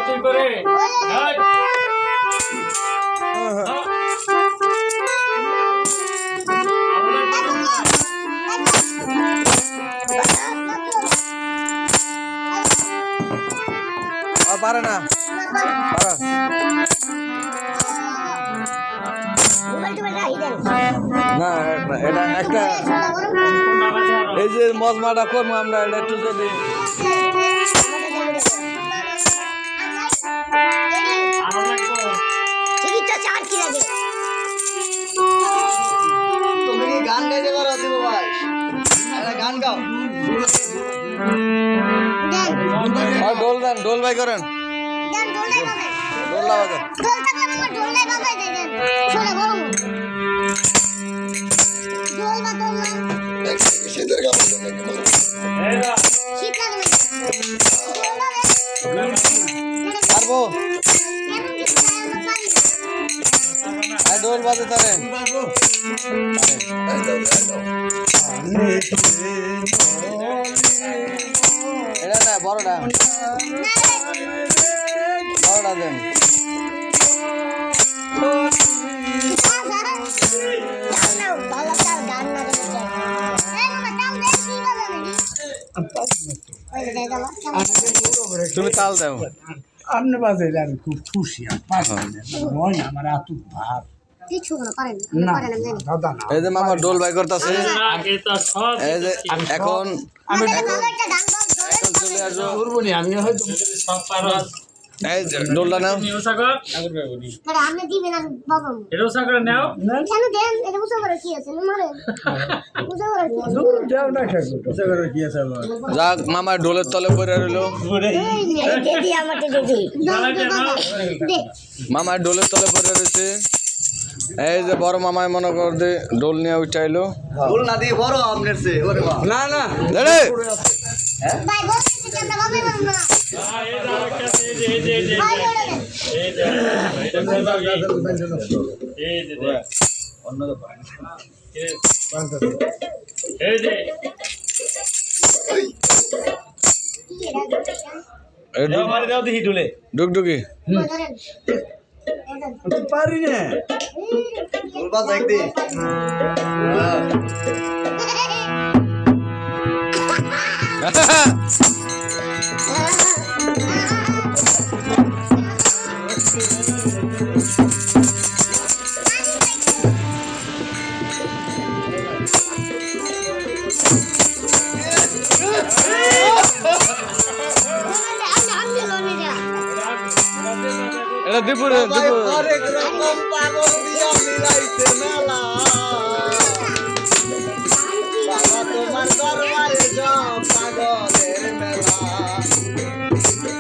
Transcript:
তুই করে পারে না না এটা একটা এই যে মজমাটা করবো আমরা এটা একটু যদি তুমি কি গান গাইতে পারো দিব ভাই গান গাও ডোল দেন ডোল ভাই করেন ডোল লাগাবেন পারবো ডোল বাজে তারে এটা না বড়টা বড়টা দেন তুমি তাল দাও আপনি বাজাইলে আমি খুব খুশি নয় আমার এত ভাব না দাদা না এই যে মামা ডোল বাই করতেছে আগে তো সব এই যে এখন আমি এখন চলে আসবো করবনি আমি হয়তো সব পারো এই যে ডোলটা নাও নিউ সাগর আপনি দিবেন আমি বাবা এটা সাগর নাও কেন দেন এটা বুঝা করে কি আছে মারে বুঝা করে কি আছে দূর যাও না খাইছো যাক মামা ডোলের তলে পড়ে রইলো দিদি আমাকে দিদি দে মামা ডোলের তলে পড়ে রয়েছে এই যে বড় মামায় মনে কর দে ডোল নিয়ে উঠাইলো ভুল না দিয়ে বড় আপনার সে ওরে বাবা না না রে ভাই বলতে কি আমরা বাবা বাবা না এই যে ভাই বলে এই যে অন্য এই যে মারি দাও দেখি ডুলে ডুগডুগি পারি না ভুল বাজ একদি এটা দুপুরে দুপুরে আরেক রকম পাগল দিয়া মিলাইছে মেলা